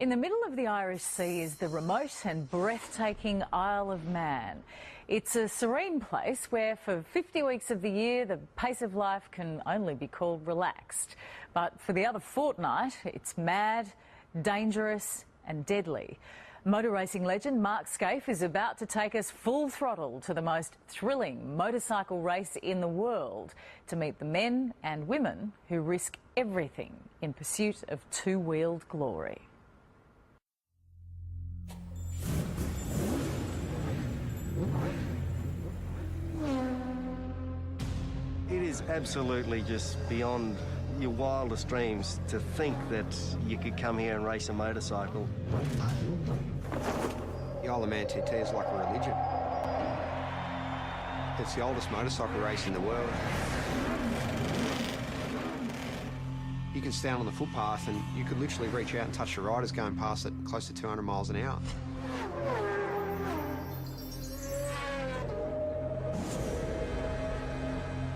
In the middle of the Irish Sea is the remote and breathtaking Isle of Man. It's a serene place where for 50 weeks of the year the pace of life can only be called relaxed. But for the other fortnight it's mad, dangerous and deadly. Motor racing legend Mark Skaife is about to take us full throttle to the most thrilling motorcycle race in the world to meet the men and women who risk everything in pursuit of two-wheeled glory. It is absolutely just beyond your wildest dreams to think that you could come here and race a motorcycle. The Isle of Man TT is like a religion. It's the oldest motorcycle race in the world. You can stand on the footpath and you could literally reach out and touch the riders going past at close to 200 miles an hour.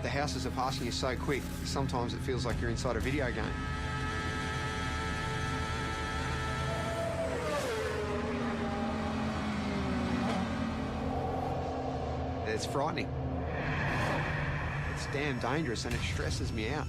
The houses are passing you so quick, sometimes it feels like you're inside a video game. It's frightening. It's damn dangerous and it stresses me out.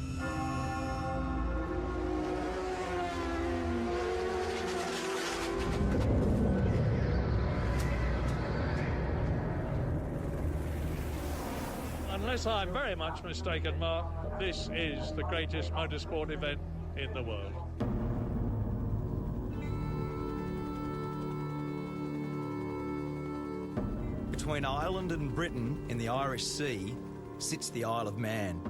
Unless I'm very much mistaken, Mark, this is the greatest motorsport event in the world. Between Ireland and Britain in the Irish Sea sits the Isle of Man.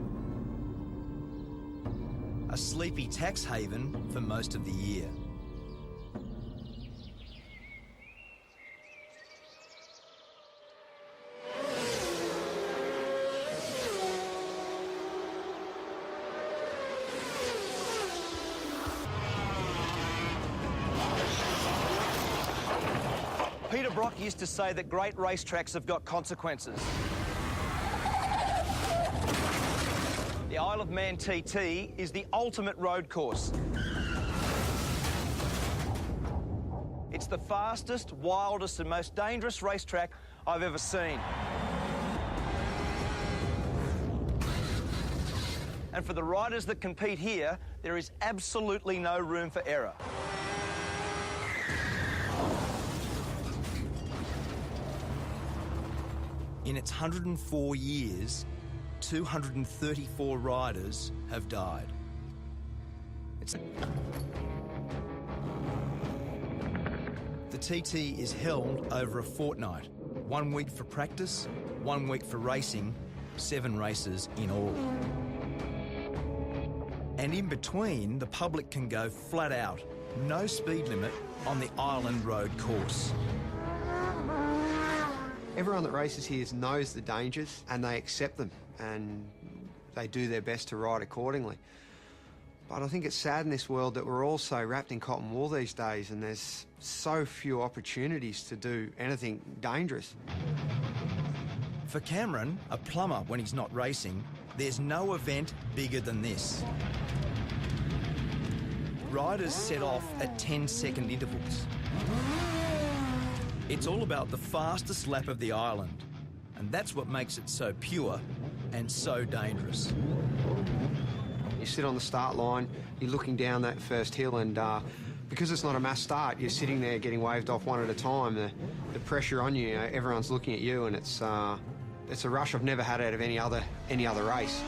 A sleepy tax haven for most of the year. Peter Brock used to say that great racetracks have got consequences. The Isle of Man TT is the ultimate road course. It's the fastest, wildest and most dangerous racetrack I've ever seen. And for the riders that compete here, there is absolutely no room for error. In its 104 years, 234 riders have died. The TT is held over a fortnight. 1 week for practice, 1 week for racing, 7 races in all. And in between, the public can go flat out, no speed limit on the Island Road course. Everyone that races here knows the dangers and they accept them and they do their best to ride accordingly. But I think it's sad in this world that we're all so wrapped in cotton wool these days and there's so few opportunities to do anything dangerous. For Cameron, a plumber when he's not racing, there's no event bigger than this. Riders set off at 10-second intervals. It's all about the fastest lap of the island, and that's what makes it so pure and so dangerous. You sit on the start line, you're looking down that first hill, and because it's not a mass start, you're sitting there getting waved off one at a time. The pressure on you, everyone's looking at you, and it's a rush I've never had out of any other race.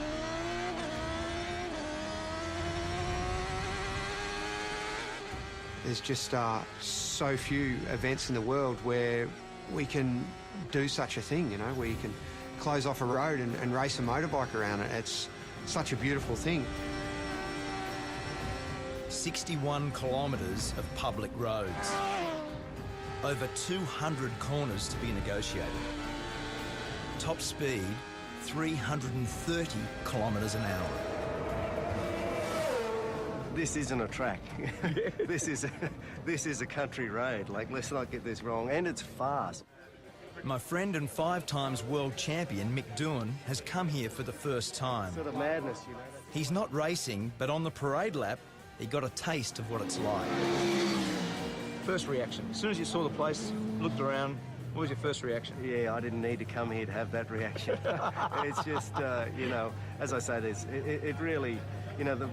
There's just so few events in the world where we can do such a thing, where you can close off a road and race a motorbike around it. It's such a beautiful thing. 61 kilometres of public roads. Over 200 corners to be negotiated. Top speed, 330 kilometres an hour. This isn't a track. This is a country road. Like, let's not get this wrong. And it's fast. My friend and 5 times world champion Mick Doohan has come here for the first time. Sort of madness, He's not racing, but on the parade lap, he got a taste of what it's like. First reaction. As soon as you saw the place, looked around, what was your first reaction? Yeah, I didn't need to come here to have that reaction. It's just, you know, as I say this, it really, you know,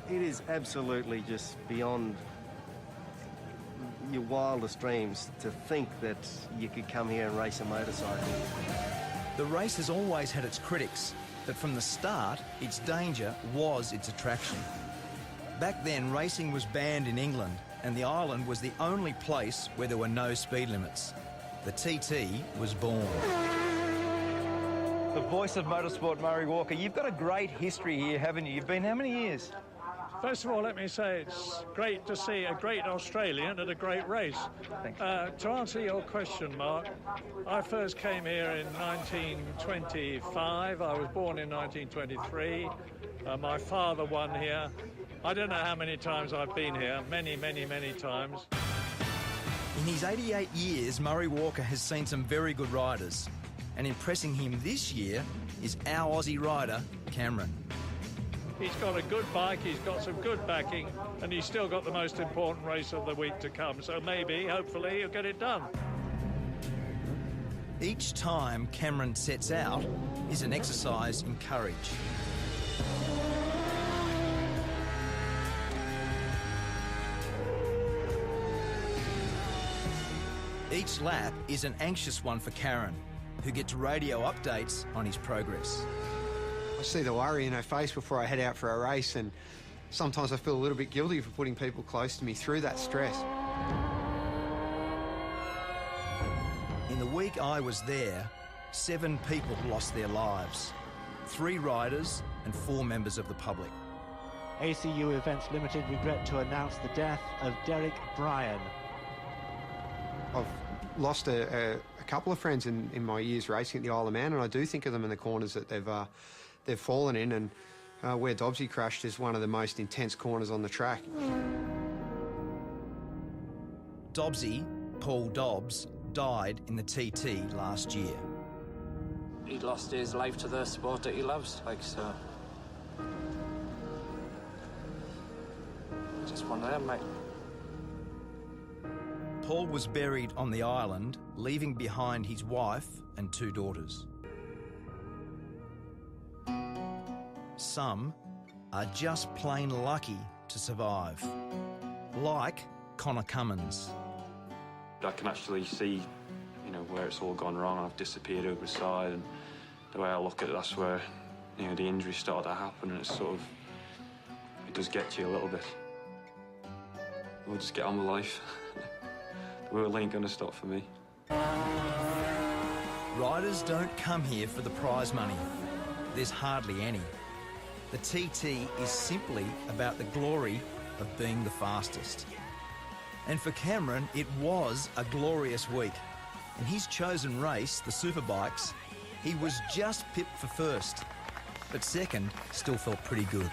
it is absolutely just beyond your wildest dreams to think that you could come here and race a motorcycle. The race has always had its critics, but from the start, its danger was its attraction. Back then, racing was banned in England, and the island was the only place where there were no speed limits. The TT was born. The voice of motorsport, Murray Walker. You've got a great history here, haven't you? You've been how many years? First of all, let me say it's great to see a great Australian at a great race. Thanks. To answer your question, Mark, I first came here in 1925. I was born in 1923. My father won here. I don't know how many times I've been here. Many, many, many times. In his 88 years, Murray Walker has seen some very good riders. And impressing him this year is our Aussie rider, Cameron. He's got a good bike, he's got some good backing, and he's still got the most important race of the week to come. So maybe, hopefully, he'll get it done. Each time Cameron sets out is an exercise in courage. Each lap is an anxious one for Karen, who gets radio updates on his progress. I see the worry in her face before I head out for a race, and sometimes I feel a little bit guilty for putting people close to me through that stress. In the week I was there, 7 people lost their lives. 3 riders and 4 members of the public. ACU Events Limited regret to announce the death of Derek Bryan. I've lost a couple of friends in my years racing at the Isle of Man, and I do think of them in the corners that they've fallen in, and where Dobbsy crashed is one of the most intense corners on the track. Dobbsy, Paul Dobbs, died in the TT last year. He lost his life to the sport that he loves, so. Just one of them, mate. Paul was buried on the island, leaving behind his wife and 2 daughters. Some are just plain lucky to survive, like Connor Cummins. I can actually see, where it's all gone wrong. I've disappeared over the side, and the way I look at it, that's where, the injury started to happen, and it's it does get to you a little bit. We'll just get on with life. The world ain't gonna stop for me. Riders don't come here for the prize money. There's hardly any. The TT is simply about the glory of being the fastest. And for Cameron, it was a glorious week. In his chosen race, the Superbikes, he was just pipped for first. But second still felt pretty good.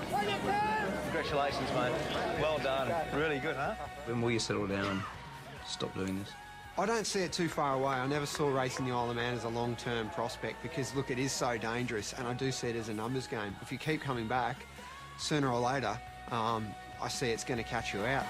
Congratulations, mate. Well done. Really good, huh? When will you settle down and stop doing this? I don't see it too far away. I never saw racing the Isle of Man as a long-term prospect because, look, it is so dangerous, and I do see it as a numbers game. If you keep coming back, sooner or later, I see it's going to catch you out.